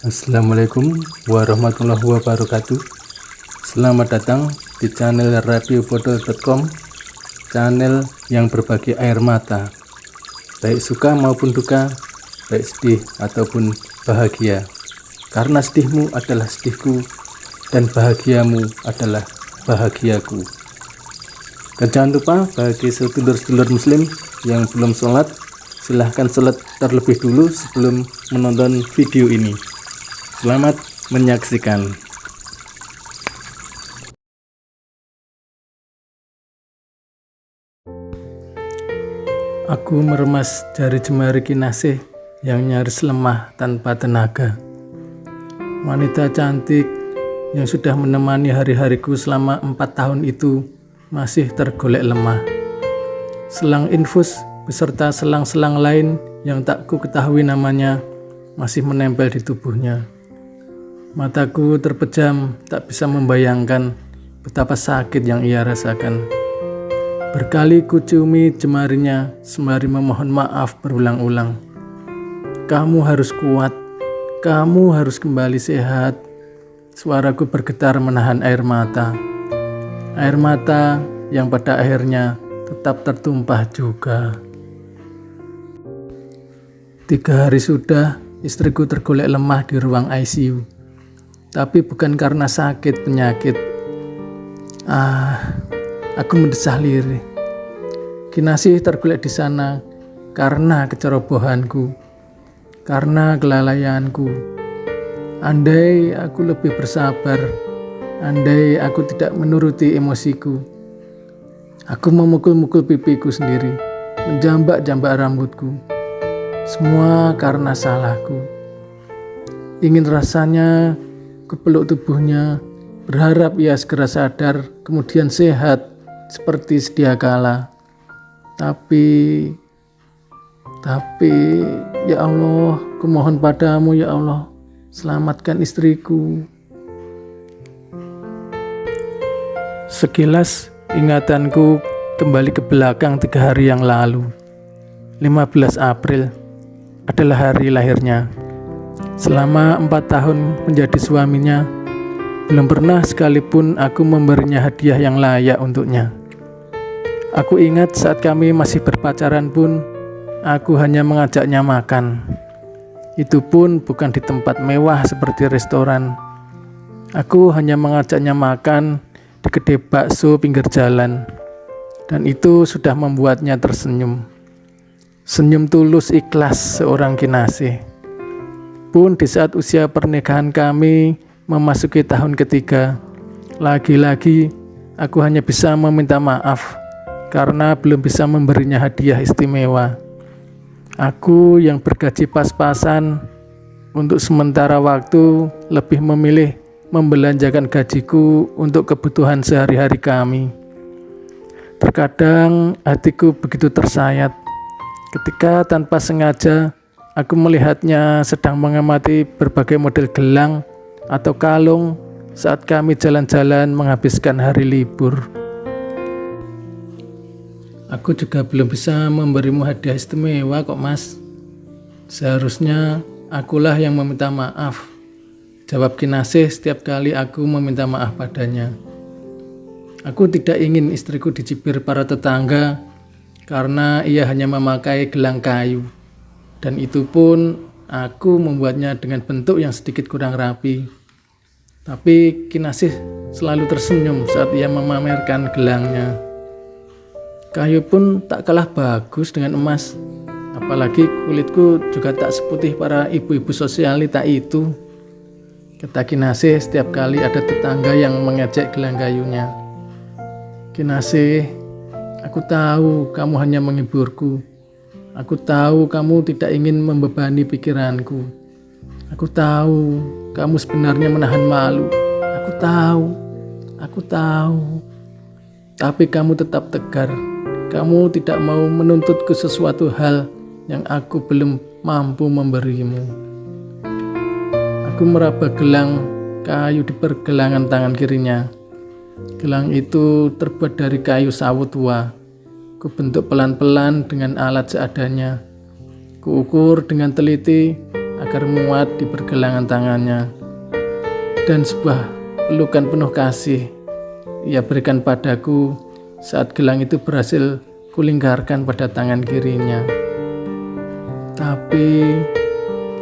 Assalamualaikum warahmatullahi wabarakatuh. Selamat datang di channel radiobotol.com, channel yang berbagi air mata, baik suka maupun duka, baik sedih ataupun bahagia. Karena sedihmu adalah sedihku dan bahagiamu adalah bahagiaku. Dan jangan lupa bagi sedulur-sedulur muslim yang belum sholat, silahkan sholat terlebih dulu sebelum menonton video ini. Selamat menyaksikan. Aku meremas jari jemari Kinasih yang nyaris lemah tanpa tenaga. Wanita cantik yang sudah menemani hari-hariku selama 4 tahun itu masih tergolek lemah. Selang infus beserta selang-selang lain yang tak ku ketahui namanya masih menempel di tubuhnya. Mataku terpejam, tak bisa membayangkan betapa sakit yang ia rasakan. Berkali ku ciumi jemarinya sembari memohon maaf berulang-ulang. Kamu harus kuat, kamu harus kembali sehat. Suaraku bergetar menahan air mata. Air mata yang pada akhirnya tetap tertumpah juga. 3 hari sudah istriku tergolek lemah di ruang ICU. Tapi bukan karena sakit penyakit. Aku mendesah lirih. Kinasih tergolek di sana karena kecerobohanku, karena kelalaianku. Andai aku lebih bersabar, andai aku tidak menuruti emosiku. Aku memukul-mukul pipiku sendiri, menjambak-jambak rambutku. Semua karena salahku. Ingin rasanya kupeluk tubuhnya, berharap ia segera sadar, kemudian sehat seperti sedia kala. Tapi ya Allah, kumohon padamu ya Allah, selamatkan istriku. Sekilas ingatanku kembali ke belakang 3 hari yang lalu. 15 April adalah hari lahirnya. Selama 4 tahun menjadi suaminya, belum pernah sekalipun aku memberinya hadiah yang layak untuknya. Aku ingat saat kami masih berpacaran pun, aku hanya mengajaknya makan. Itu pun bukan di tempat mewah seperti restoran. Aku hanya mengajaknya makan di kedai bakso pinggir jalan. Dan itu sudah membuatnya tersenyum. Senyum tulus ikhlas seorang Kinasih. Pun di saat usia pernikahan kami memasuki tahun ketiga, lagi-lagi aku hanya bisa meminta maaf karena belum bisa memberinya hadiah istimewa. Aku yang bergaji pas-pasan untuk sementara waktu lebih memilih membelanjakan gajiku untuk kebutuhan sehari-hari kami. Terkadang hatiku begitu tersayat ketika tanpa sengaja aku melihatnya sedang mengamati berbagai model gelang atau kalung saat kami jalan-jalan menghabiskan hari libur. Aku juga belum bisa memberimu hadiah istimewa kok mas. Seharusnya akulah yang meminta maaf, jawab Kinasih setiap kali aku meminta maaf padanya. Aku tidak ingin istriku dicibir para tetangga karena ia hanya memakai gelang kayu. Dan itu pun aku membuatnya dengan bentuk yang sedikit kurang rapi. Tapi Kinasih selalu tersenyum saat ia memamerkan gelangnya. Kayu pun tak kalah bagus dengan emas. Apalagi kulitku juga tak seputih para ibu-ibu sosialita itu, kata Kinasih setiap kali ada tetangga yang mengejek gelang kayunya. Kinasih, aku tahu kamu hanya menghiburku. Aku tahu kamu tidak ingin membebani pikiranku. Aku tahu kamu sebenarnya menahan malu. Aku tahu. Tapi kamu tetap tegar. Kamu tidak mau menuntutku sesuatu hal yang aku belum mampu memberimu. Aku meraba gelang kayu di pergelangan tangan kirinya. Gelang itu terbuat dari kayu sawo tua. Kubentuk pelan-pelan dengan alat seadanya. Kuukur dengan teliti agar muat di pergelangan tangannya, dan sebuah pelukan penuh kasih ia berikan padaku saat gelang itu berhasil kulingkarkan pada tangan kirinya. Tapi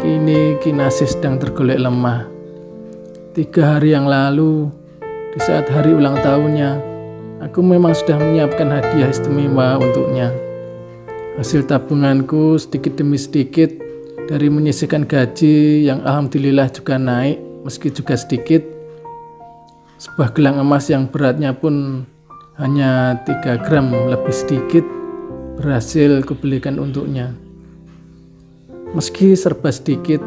kini Kinasih sedang tergolek lemah. 3 hari yang lalu, di saat hari ulang tahunnya, aku memang sudah menyiapkan hadiah istimewa untuknya. Hasil tabunganku sedikit demi sedikit dari menyisihkan gaji yang alhamdulillah juga naik meski juga sedikit. Sebuah gelang emas yang beratnya pun hanya 3 gram lebih sedikit berhasil kubelikan untuknya. Meski serba sedikit,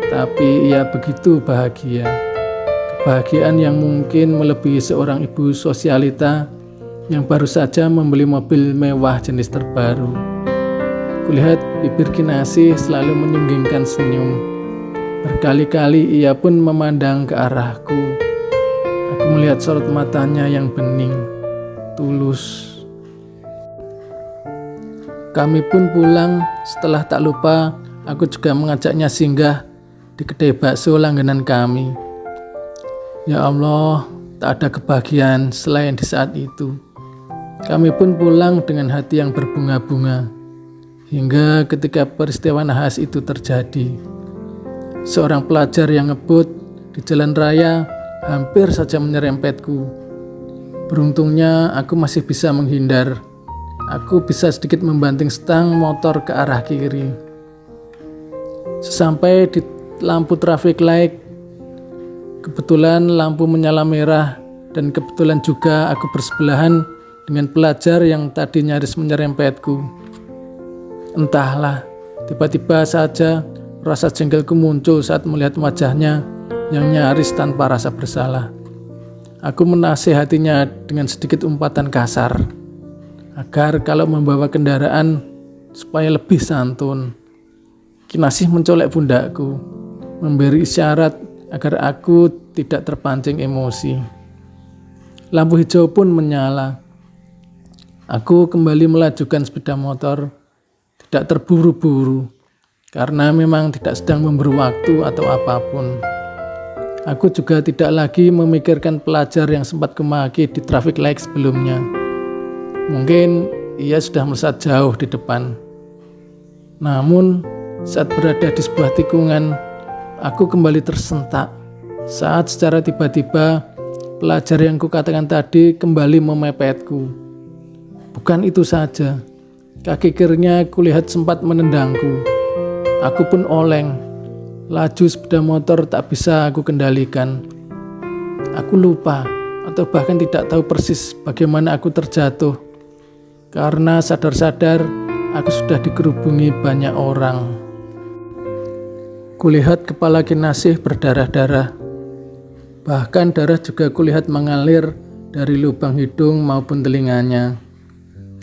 tapi ia begitu bahagia. Kebahagiaan yang mungkin melebihi seorang ibu sosialita yang baru saja membeli mobil mewah jenis terbaru. Kulihat bibir Kinasih selalu menyunggingkan senyum. Berkali-kali ia pun memandang ke arahku. Aku melihat sorot matanya yang bening, tulus. Kami pun pulang. Setelah tak lupa, aku juga mengajaknya singgah di kedai bakso langganan kami. Ya Allah, tak ada kebahagiaan selain di saat itu. Kami pun pulang dengan hati yang berbunga-bunga. Hingga ketika peristiwa nahas itu terjadi, seorang pelajar yang ngebut di jalan raya hampir saja menyerempetku. Beruntungnya aku masih bisa menghindar. Aku bisa sedikit membanting stang motor ke arah kiri. Sesampai di lampu traffic light, kebetulan lampu menyala merah dan kebetulan juga aku bersebelahan dengan pelajar yang tadi nyaris menyerempetku. Entahlah, tiba-tiba saja rasa jengkelku muncul saat melihat wajahnya yang nyaris tanpa rasa bersalah. Aku menasihatinya dengan sedikit umpatan kasar, agar kalau membawa kendaraan supaya lebih santun. Kinasih mencolek pundakku, memberi isyarat agar aku tidak terpancing emosi. Lampu hijau pun menyala. Aku kembali melajukan sepeda motor, tidak terburu-buru, karena memang tidak sedang memberi waktu atau apapun. Aku juga tidak lagi memikirkan pelajar yang sempat kumaki di traffic light sebelumnya. Mungkin ia sudah melesat jauh di depan. Namun, saat berada di sebuah tikungan, aku kembali tersentak saat secara tiba-tiba pelajar yang kukatakan tadi kembali memepetku. Bukan itu saja, kaki kirinya kulihat sempat menendangku. Aku pun oleng. Laju sepeda motor tak bisa aku kendalikan. Aku lupa atau bahkan tidak tahu persis bagaimana aku terjatuh. Karena sadar-sadar aku sudah dikerubungi banyak orang. Kulihat kepala Kinasih berdarah-darah. Bahkan darah juga kulihat mengalir dari lubang hidung maupun telinganya.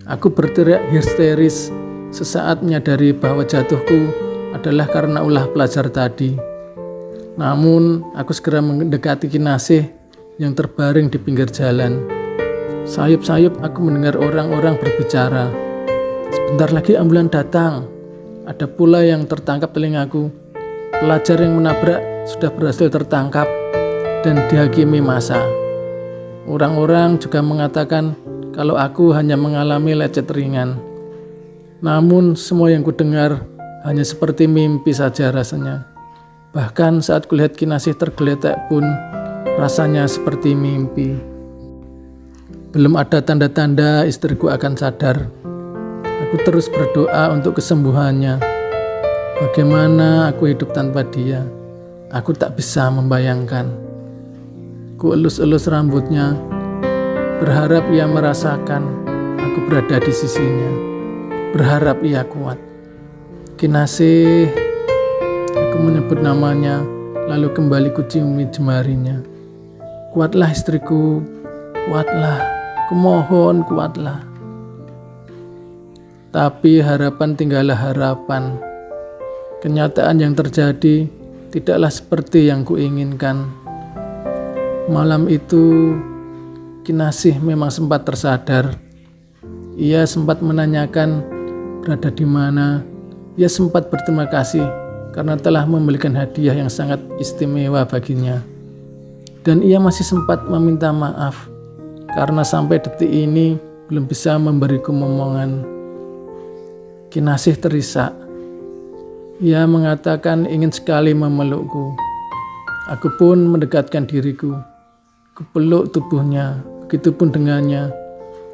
Aku berteriak histeris sesaat menyadari bahwa jatuhku adalah karena ulah pelajar tadi. Namun, aku segera mendekati Kinasih yang terbaring di pinggir jalan. Sayup-sayup aku mendengar orang-orang berbicara. Sebentar lagi ambulan datang. Ada pula yang tertangkap telingaku. Pelajar yang menabrak sudah berhasil tertangkap dan dihakimi massa. Orang-orang juga mengatakan kalau aku hanya mengalami lecet ringan. Namun semua yang kudengar hanya seperti mimpi saja rasanya. Bahkan saat kulihat Kinasih tergeletak pun rasanya seperti mimpi. Belum ada tanda-tanda istriku akan sadar. Aku terus berdoa untuk kesembuhannya. Bagaimana aku hidup tanpa dia? Aku tak bisa membayangkan. Ku elus-elus rambutnya, berharap ia merasakan aku berada di sisinya. Berharap ia kuat. Kinasih, aku menyebut namanya, lalu kembali kuciumi jemarinya. Kuatlah istriku, kuatlah, kumohon kuatlah. Tapi harapan tinggallah harapan. Kenyataan yang terjadi tidaklah seperti yang kuinginkan. Malam itu, Kinasih memang sempat tersadar. Ia sempat menanyakan berada di mana. Ia sempat berterima kasih karena telah memberikan hadiah yang sangat istimewa baginya. Dan ia masih sempat meminta maaf karena sampai detik ini belum bisa memberiku momongan. Kinasih terisak. Ia mengatakan ingin sekali memelukku. Aku pun mendekatkan diriku. Kupeluk tubuhnya, begitupun dengannya.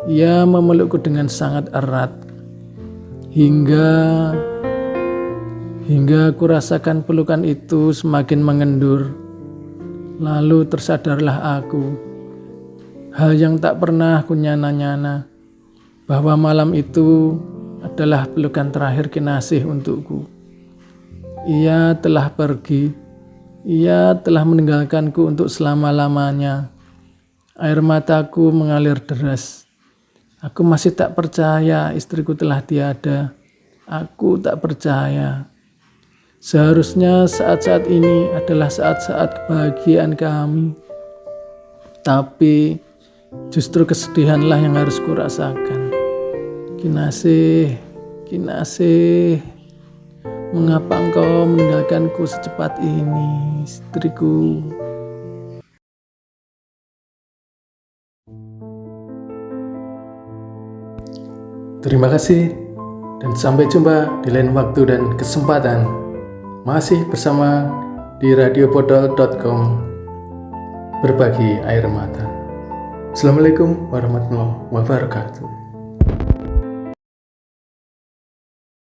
Ia memelukku dengan sangat erat. Hingga aku rasakan pelukan itu semakin mengendur. Lalu tersadarlah aku. Hal yang tak pernah kunyana-nyana, bahwa malam itu adalah pelukan terakhir Kinasih untukku. Ia telah pergi. Ia telah meninggalkanku untuk selama-lamanya. Air mataku mengalir deras. Aku masih tak percaya istriku telah tiada. Aku tak percaya. Seharusnya saat-saat ini adalah saat-saat kebahagiaan kami. Tapi justru kesedihanlah yang harus kurasakan. Kinasih, Kinasih, mengapa engkau meninggalkanku secepat ini, istriku? Terima kasih dan sampai jumpa di lain waktu dan kesempatan. Masih bersama di radiobotol.com, berbagi air mata. Assalamualaikum warahmatullahi wabarakatuh.